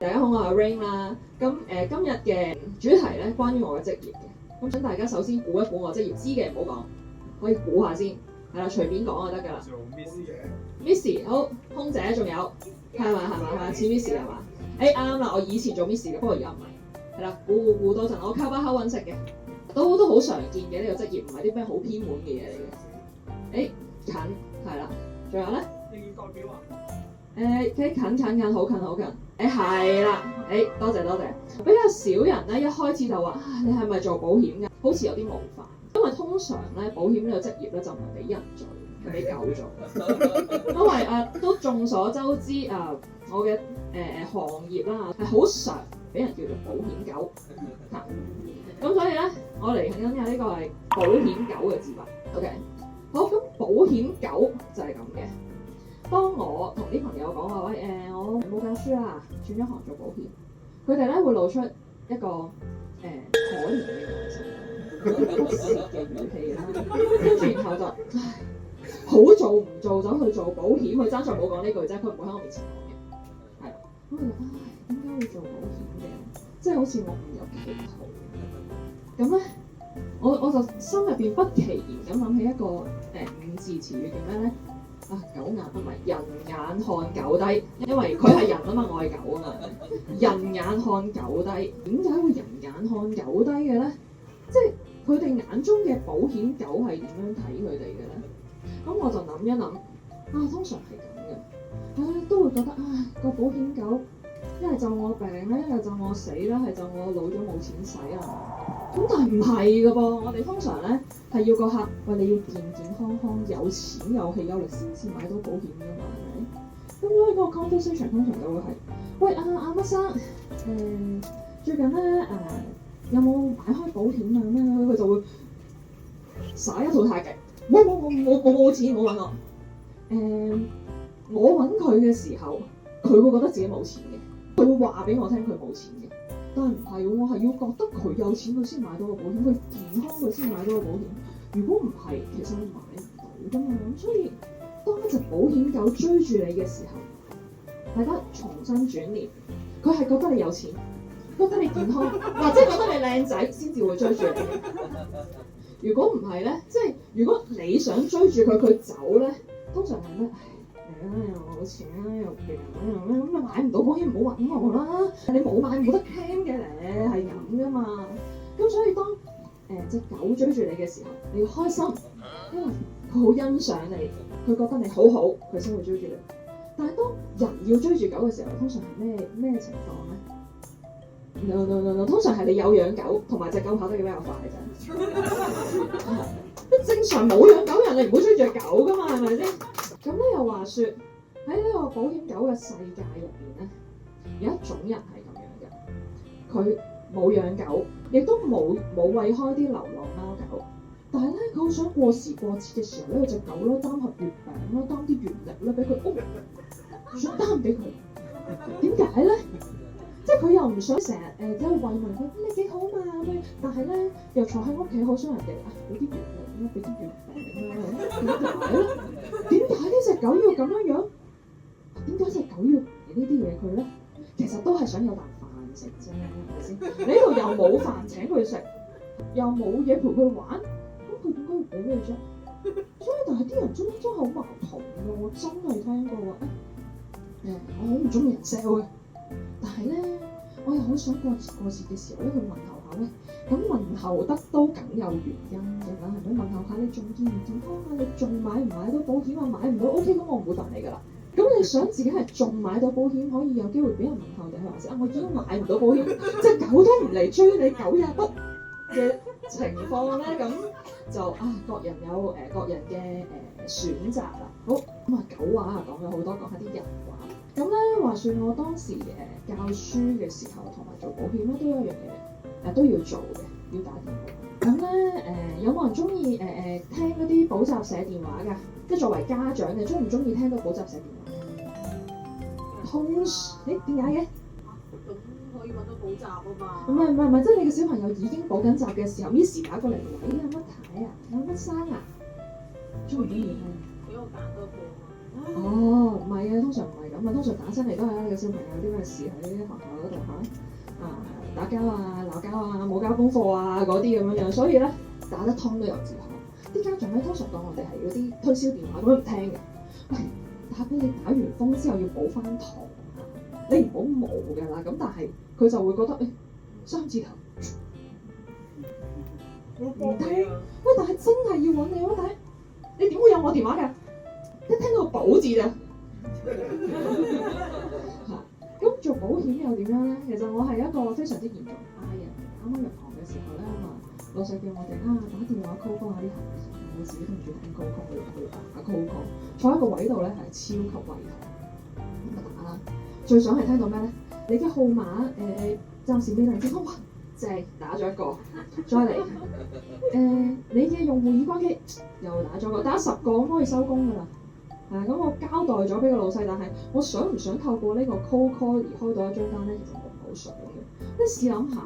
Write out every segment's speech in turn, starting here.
大家好，我係 Rain 啦。咁今日嘅主題咧，關於我嘅職業嘅。咁想大家首先估一估我職業，知嘅唔好講，可以估下先。係啦，隨便講就得㗎啦。做 Miss 嘅 Miss 好，空姐仲有係咪似 Miss 係嘛？啱啦，我以前做 Miss 嘅，不過而家唔係。係啦，估多陣，我靠把口揾食嘅，都好常見嘅呢個職業，唔係啲咩好偏門嘅嘢嚟嘅。近係啦，仲有咧？應代表啊？近，好近。係啦，多謝。比較少人咧，一開始就話你係咪做保險㗎？好似有啲冒犯，因為通常咧保險呢個職業咧就唔係俾人做，係俾狗做。因為都眾所周知我嘅行業啦係好常俾人叫做保險狗。咁所以咧，我嚟緊嘅呢個係保險狗嘅字幕。OK， 好，咁保險狗就係咁嘅。當我同啲朋友講話喂我冇教書啦，轉咗行做保險，佢哋咧會露出一個可憐嘅眼神，不屑嘅語氣啦，跟住然後就好做唔做走去做保險，佢爭在冇講呢句啫，佢唔會喺我面前講嘅，係啦，咁佢就點解會做保險嘅？即係好似我唔有企圖咁咧，我就心入邊不其然咁諗起一個五字詞語叫咩咧？狗眼唔係人眼看狗低，因為佢係人啊嘛，我係狗啊嘛。人眼看狗低，點解會人眼看狗低嘅咧？即係佢哋眼中嘅保險狗係點樣睇佢哋嘅咧？咁我就諗一諗，通常係咁嘅，都會覺得個保險狗一係就我病咧，一係就我死啦，係就我老咗冇錢使啊。咁但係唔係㗎噃，我哋通常咧係要個客，喂，你要健健康康、有錢有氣有力先買到保險㗎嘛，係咪？咁所以個 conversation 通常都會係，喂乜生，最近咧有冇買開保險啊？咩佢就會耍一套太極，冇錢，冇揾我揾佢嘅時候，佢會覺得自己冇錢嘅，佢會話俾我聽佢冇錢嘅。但係唔係喎，我係要覺得佢有錢佢先買到個保險，佢健康佢先買到個保險。如果唔係，其實我買唔到㗎嘛。咁所以當一隻保險狗追住你嘅時候，大家重新轉念，佢係覺得你有錢，覺得你健康，或者覺得你靚仔先至會追住你。如果唔係咧，即係如果你想追住佢，佢走咧，通常係咩？又冇錢啦，又病啦，咁啊買唔到保險唔好揾我啦！你冇買冇得 claim 嘅咧，係咁噶嘛。咁所以當隻狗追住你嘅時候，你要開心，因為佢好欣賞你，佢覺得你好好，佢先會追住你。但係當人要追住狗嘅時候，通常係咩情況咧 ？No， 通常係你有養狗，同埋隻狗跑得比較快啫。正常冇養狗人，你唔會追住狗噶嘛，係咪先？咁咧又話説喺呢個保險狗嘅世界入邊咧，有一種人係咁樣嘅，佢冇養狗，亦都冇餵開啲流浪貓狗，但係咧佢好想過時過節嘅時候咧，隻狗咧擔盒月餅啦，擔啲月曆咧俾佢，想擔俾佢，點解咧？即係佢又唔想成日喺度慰問佢，你幾好嘛咁樣，但係咧又坐喺屋企好想人哋俾啲月曆啦，俾啲月餅啦，點解咧？點解呢隻狗要咁樣？點解隻狗要俾呢啲嘢佢咧？其實都係想有啖飯食啫，係咪先？你呢度又冇飯請佢食，又冇嘢陪佢玩，咁佢點解要俾你啫？所以但係啲人真係好矛盾㗎，我真係聽過話我好唔中意人 sell 嘅，但係咧我又好想過節嘅時候咧去問候下咧，咁問候得都梗有原因嘅啦，係咪？問候下你仲健唔健康啊？你仲買唔買到保險啊？買唔到 OK， 咁我唔會問你㗎啦。咁你想自己係仲買到保險可以有機會俾人問候定係還是我已經買唔到保險，隻狗都唔嚟追你，狗也不嘅情況咧，咁就各人有各人嘅選擇啦。好，咁狗話講咗好多，講下啲人話。咁咧話說我當時教書嘅時候同埋做保險咧都有一樣嘢都要做嘅，要打電話。咁咧有冇人中意聽嗰啲補習社電話㗎？即係作為家長嘅，中唔中意聽到補習社電話？點解嘅？咁可以揾到補習啊嘛。唔係，即係你嘅小朋友已經補緊習嘅時候，Miss 打過嚟，喂，有乜睇啊？有乜生啊？中唔中意聽？俾我揀多個啊嘛。哦，唔係嘅，通常唔係咁啊，通常打親嚟都係你個小朋友有啲咩事喺學校嗰度打交啊、鬧交啊、冇交功課啊嗰啲咁樣樣，所以咧打得通都有自學。啲家長咧通常當我哋係嗰啲推銷電話咁樣唔聽嘅，喂，打俾你打完風之後要補翻堂啊，你唔好冇㗎啦。咁但係佢就會覺得三字頭唔聽，喂，但係真係要揾你咯，但係你點會有我電話㗎？一聽到個保字咋咁做保險又點樣咧？其實我係一個非常之嚴重嗌人。啱啱入行嘅時候咧，老細叫我哋打電話 call 下啲客戶，我自己同住聽 call 去打 call， 坐喺個位度咧係超級胃痛，咁就打啦。最想係聽到咩咧？你嘅號碼暫時未能接通，哇！正打咗一個，再嚟你嘅用戶已關機，又打咗個，打10個咁可以收工㗎啦。咁我交代咗俾個老細，但係我想唔想透過呢個 cold call 而開到一張單咧？其實我唔好想嘅。你試諗下，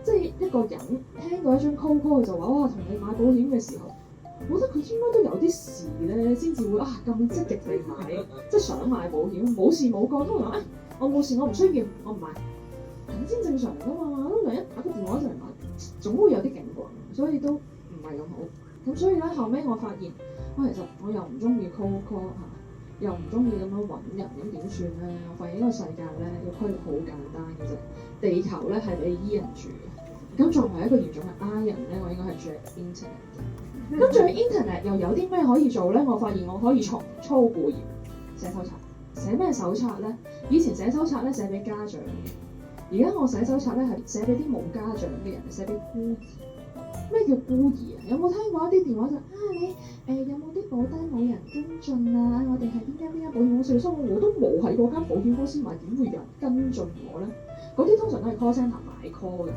即係一個人聽到一張 cold call 就話哇，同你買保險嘅時候，我覺得佢應該都有啲事咧，先至會咁積極地買，即係想買保險。冇事冇幹都話我冇事，我唔需要，我唔買，咁先正常㗎嘛。通常一打個電話就嚟買，總會有啲警覺，所以都唔係咁好。咁所以咧後尾我發現。其實我又唔中意 cold call 又唔中意咁樣揾人，咁點算咧？我發現呢個世界咧個規律好簡單嘅啫，地球咧係俾 E 人住嘅。咁作為一個嚴重嘅 I 人咧，我應該係住喺 internet。咁住喺 internet 又有啲咩可以做咧？我發現我可以重操故業，寫手冊。寫咩手冊咧？以前寫手冊咧寫俾家長嘅，而家我寫手冊咧係寫俾啲冇家長嘅人，寫俾孤兒。咩叫孤兒啊？有冇聽過一啲電話就你有冇啲保單冇人跟進啊？我哋係邊間保險公司，所以我都冇喺嗰間保險公司買，點會有人跟進我咧？嗰啲通常都係 call centre 買 call 嘅，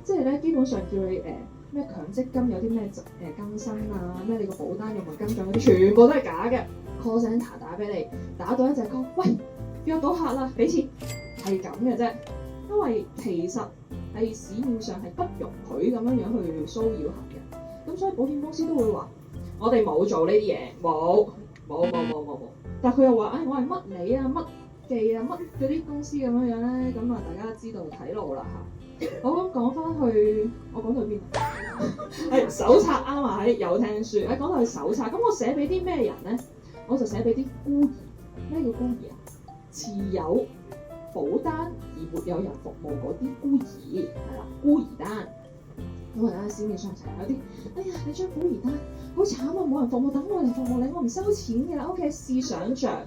即係咧基本上叫你咩強積金有啲咩更新啊，咩你個保單有冇跟進嗰啲，全部都係假嘅。call centre 打俾你，打到一隻 call，喂，約到客啦，俾錢，係咁嘅啫。因為其實係市面上係不容許咁樣樣去騷擾客嘅，咁所以保險公司都會話我哋冇做呢啲嘢，冇。但係佢又話我係乜你啊乜記啊乜嗰啲公司咁樣樣咧，咁大家知道睇路啦嚇。好，咁講翻去，我講到邊啊？手冊啱啊，有聽書。講到去手冊，咁我寫俾啲咩人咧？我就寫俾啲孤兒。咩叫孤兒啊？持有保單而沒有人服務嗰啲孤兒，係啦，孤兒單。咁市面上成日有啲，你張孤兒單好慘啊，冇人服務，等我嚟服務你，我唔收錢嘅啦。OK， 試想像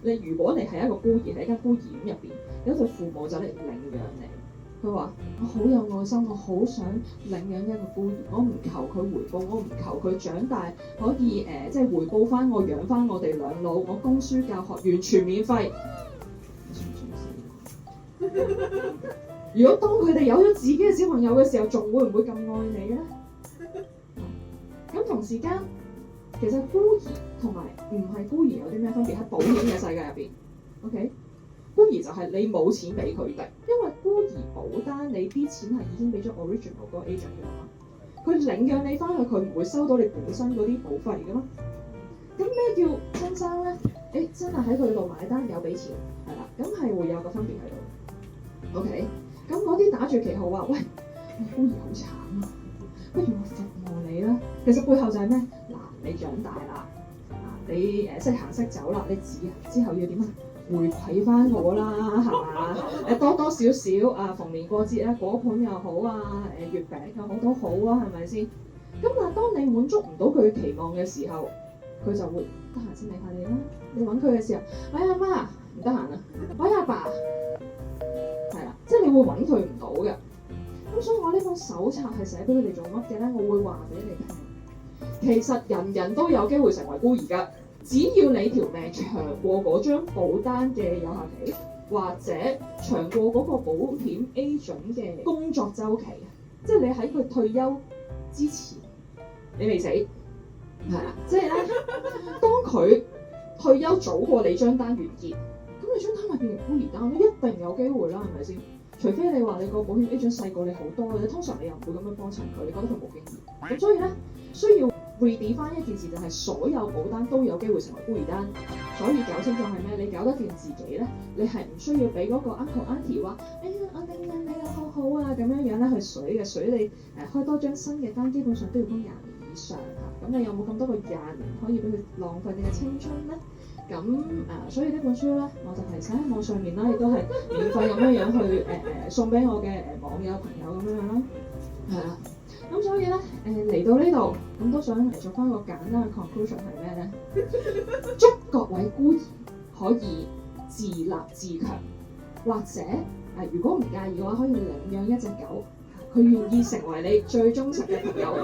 如果你係一個孤兒喺間孤兒院入邊，有對父母就嚟領養你，佢話我好有愛心，我好想領養一個孤兒，我唔求佢回報，我唔求佢長大可以即係回報翻我養翻我哋兩老，我供書教學完全免費。如果當佢哋有咗自己嘅小朋友嘅時候，仲會唔會咁愛你咧？咁同時間，其實孤兒同埋唔係孤兒有啲咩分別？喺保險嘅世界入邊 ，OK， 孤兒就係你冇錢俾佢哋，因為孤兒保單你啲錢係已經俾咗 original 嗰個 agent 嘅嘛，佢領養你翻去，佢唔會收到你本身嗰啲保費嘅嘛。咁咩叫親生咧？真係喺佢度買單有俾錢，係啦，咁係會有個分別喺度。OK。咁嗰啲打住旗號話，喂，孤兒好慘啊，不如我服務你啦。其實背後就係咩？嗱，你長大啦，你識行識走啦，你之後要點啊？回饋翻我啦，係嘛？多多少少逢年過節果盤又好月餅又好都好啊，係咪先？咁但係當你滿足唔到佢嘅期望嘅時候，佢就會得閒先理下你啦。你揾佢嘅時候，喂，阿媽唔得閒啊，喂，阿爸。即係你會揾佢唔到嘅，咁所以我呢本手冊係寫俾佢哋做乜嘅咧？我會話俾你聽，其實人人都有機會成為孤兒㗎，只要你條命長過嗰張保單嘅有效期，或者長過嗰個保險 agent 嘅工作週期，即係你喺佢退休之前，你未死，係啦，即係咧，當佢退休早過你張單完結。咁你張單咪變成孤兒單，你一定有機會啦，係咪先？除非你話你個保險 agent 細過你好多嘅，通常你又唔會咁樣幫襯佢，你覺得佢冇經驗。咁所以咧，需要 redefine 一件事，就係所有保單都有機會成為孤兒單。所以搞清楚係咩？你搞得掂自己咧，你係唔需要俾嗰個 uncle auntie 話，哎呀我領養你啊好好啊咁樣咧去水嘅水你開多張新嘅單，基本上都要供20年以上嚇。咁你有冇咁多個20年可以俾佢浪費你嘅青春咧？咁所以呢本書咧，我就係寫喺網上面啦，亦都係免費咁樣去送俾我嘅網友朋友咁樣啦，係啦。咁所以咧嚟到呢度，咁都想嚟做翻個簡單嘅 conclusion 係咩咧？祝各位孤兒可以自立自強，或者如果唔介意嘅話，可以領養一隻狗，佢願意成為你最忠實嘅朋友。